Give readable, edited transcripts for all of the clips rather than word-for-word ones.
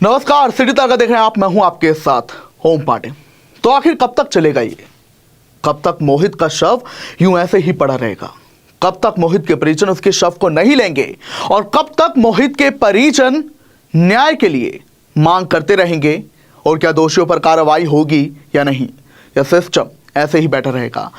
नमस्कार, सिटी तड़का देख रहे हैं आप। मैं हूं आपके साथ ओम पांडे। तो आखिर कब तक चलेगा ये? कब तक मोहित का शव यूं ऐसे ही पड़ा रहेगा? कब तक मोहित के परिजन उसके शव को नहीं लेंगे? और कब तक मोहित के परिजन न्याय के लिए मांग करते रहेंगे? और क्या दोषियों पर कार्रवाई होगी या नहीं? या सिस्टम ऐसे ही बैठा रहेगा?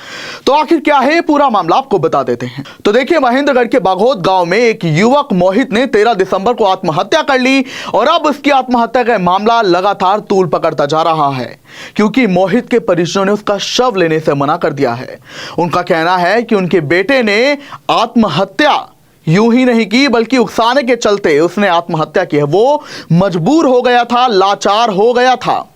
तो आखिर क्या है पूरा मामला, आपको बता देते हैं। तो देखिए, महेंद्रगढ़ के बाघोद गांव में एक युवक मोहित ने 13 दिसंबर को आत्महत्या कर ली और अब उसकी आत्महत्या का मामला लगातार तूल पकड़ता जा रहा है, क्योंकि मोहित के परिजनों ने उसका शव लेने से मना कर दिया है। उनका कहना है कि उनके बेटे ने आत्महत्या यूं ही नहीं की, बल्कि उकसाने के चलते उसने आत्महत्या की है। वो मजबूर हो गया था, लाचार हो गया था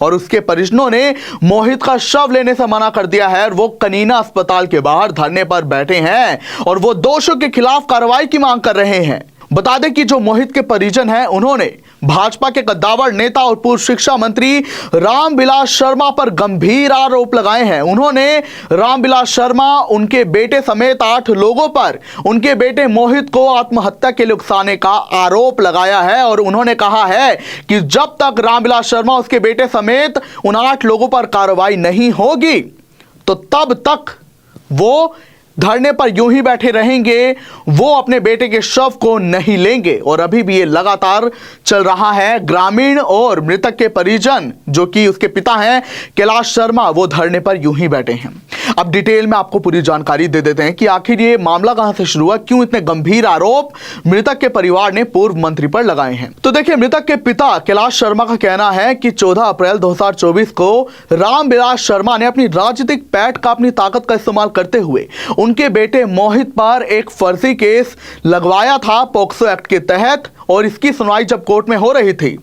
और उसके परिजनों ने मोहित का शव लेने से मना कर दिया है और वो कनीना अस्पताल के बाहर धरने पर बैठे हैं और वो दोषियों के खिलाफ कार्रवाई की मांग कर रहे हैं। बता दें कि जो मोहित के परिजन हैं, उन्होंने भाजपा के कद्दावर नेता और पूर्व शिक्षा मंत्री रामविलास शर्मा पर गंभीर आरोप लगाए हैं। उन्होंने रामविलास शर्मा, उनके बेटे समेत 8 लोगों पर उनके बेटे मोहित को आत्महत्या के लिए उकसाने का आरोप लगाया है और उन्होंने कहा है कि जब तक रामविलास शर्मा, उसके बेटे समेत उन 8 लोगों पर कार्रवाई नहीं होगी तो तब तक वो धरने पर यूं ही बैठे रहेंगे, वो अपने बेटे के शव को नहीं लेंगे। और अभी भी ये लगातार चल रहा है। ग्रामीण और मृतक के परिजन, जो कि उसके पिता हैं कैलाश शर्मा, वो धरने पर यूं ही बैठे हैं। अब डिटेल में आपको पूरी जानकारी दे देते हैं कि आखिर ये मामला कहां से शुरू हुआ, क्यों इतने गंभीर आरोप मृतक के परिवार ने पूर्व मंत्री पर लगाए हैं। तो देखिए, मृतक के पिता कैलाश शर्मा का कहना है कि 14 अप्रैल 2024 को रामविलास शर्मा ने अपनी राजनीतिक पैठ का, अपनी ताकत का इस्तेमाल करते हुए उनके बेटे मोहित पर एक फर्जी केस लगवाया था पॉक्सो एक्ट के तहत। और इसकी सुनवाई जब कोर्ट में हो रही थी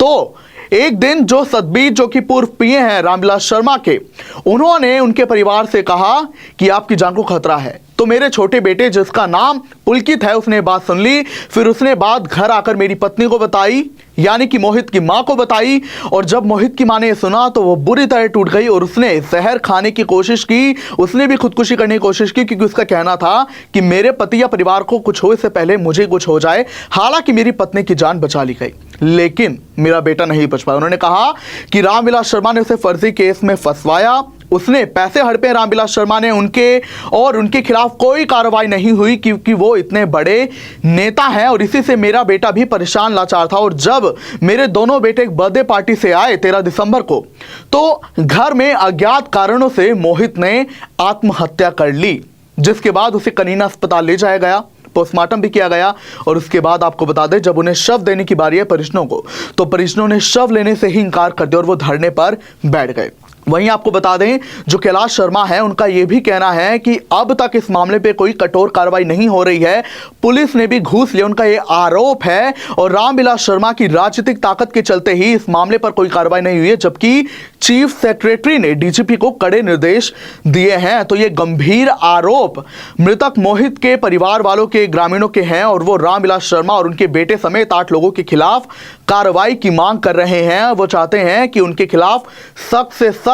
तो एक दिन जो सतबीर, जो कि पूर्व पीए हैं रामविलास शर्मा के, उन्होंने उनके परिवार से कहा कि आपकी जान को खतरा है। तो मेरे छोटे बेटे, जिसका नाम पुलकित है, उसने बात सुन ली। फिर उसने बात घर आकर मेरी पत्नी को बताई, यानी कि मोहित की मां को बताई। और जब मोहित की मां ने सुना तो वो बुरी तरह टूट गई और उसने जहर खाने की कोशिश की। उसने भी खुदकुशी करने की कोशिश की, क्योंकि उसका कहना था कि मेरे पति या परिवार को कुछ हो इससे पहले मुझे कुछ हो जाए। हालांकि मेरी पत्नी की जान बचा ली गई, लेकिन मेरा बेटा नहीं बच पाया। उन्होंने कहा कि रामविलास शर्मा ने उसे फर्जी केस में फंसवाया, उसने पैसे हड़पे रामविलास शर्मा ने उनके खिलाफ कोई कार्रवाई नहीं हुई, क्योंकि वो इतने बड़े नेता हैं। और इसी से मेरा बेटा भी परेशान, लाचार था। और जब मेरे दोनों बेटे एक बर्थडे पार्टी से आए 13 दिसंबर को, तो घर में अज्ञात कारणों से मोहित ने आत्महत्या कर ली, जिसके बाद उसे कनीना अस्पताल ले जाया गया, पोस्टमार्टम भी किया गया। और उसके बाद आपको बता दें, जब उन्हें शव देने की बारी है परिजनों को, तो परिजनों ने शव लेने से ही इनकार कर दिया और वो धरने पर बैठ गए। वहीं आपको बता दें, जो कैलाश शर्मा है, उनका यह भी कहना है कि अब तक इस मामले पे कोई कठोर कार्रवाई नहीं हो रही है, पुलिस ने भी घूस लिया, उनका यह आरोप है। और रामविलास शर्मा की राजनीतिक ताकत के चलते ही इस मामले पर कोई कार्रवाई नहीं हुई है, जबकि चीफ सेक्रेटरी ने डीजीपी को कड़े निर्देश दिए हैं। तो ये गंभीर आरोप मृतक मोहित के परिवार वालों के, ग्रामीणों के हैं और वो रामविलास शर्मा और उनके बेटे समेत 8 लोगों के खिलाफ कार्रवाई की मांग कर रहे हैं। वो चाहते हैं कि उनके खिलाफ सख्त से सख्त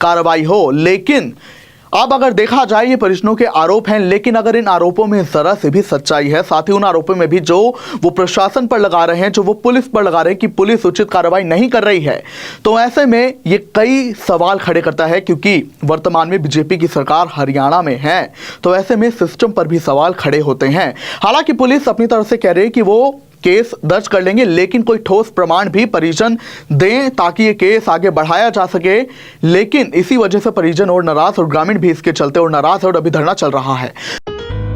कार्रवाई हो। लेकिन अब अगर देखा जाए, ये परिजनों के आरोप हैं, लेकिन अगर इन आरोपों में जरा से भी सच्चाई है, साथ ही उन आरोपों में भी जो वो प्रशासन पर लगा रहे हैं, जो वो पुलिस पर लगा रहे हैं कि पुलिस उचित कार्रवाई नहीं कर रही है, तो ऐसे में ये कई सवाल खड़े करता है। क्योंकि वर्तमान में बीजेपी की सरकार हरियाणा में है, तो ऐसे में सिस्टम पर भी सवाल खड़े होते हैं। हालांकि पुलिस अपनी तरफ से कह रही है कि वो केस दर्ज कर लेंगे, लेकिन कोई ठोस प्रमाण भी परिजन दें ताकि ये केस आगे बढ़ाया जा सके। लेकिन इसी वजह से परिजन और नाराज और ग्रामीण भी इसके चलते और नाराज है और अभी धरना चल रहा है।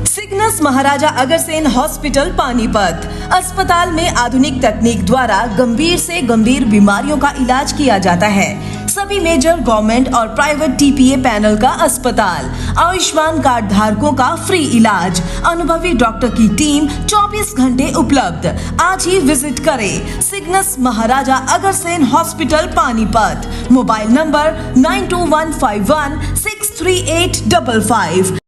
सिग्नस महाराजा अग्रसेन हॉस्पिटल पानीपत अस्पताल में आधुनिक तकनीक द्वारा गंभीर से गंभीर बीमारियों का इलाज किया जाता है। सभी मेजर गवर्नमेंट और प्राइवेट टीपीए पैनल का अस्पताल, आयुष्मान कार्ड धारकों का फ्री इलाज, अनुभवी डॉक्टर की टीम 24 घंटे उपलब्ध। आज ही विजिट करें Cygnus Maharaja Agrasen hospital Panipat. Mobile number 9215163855।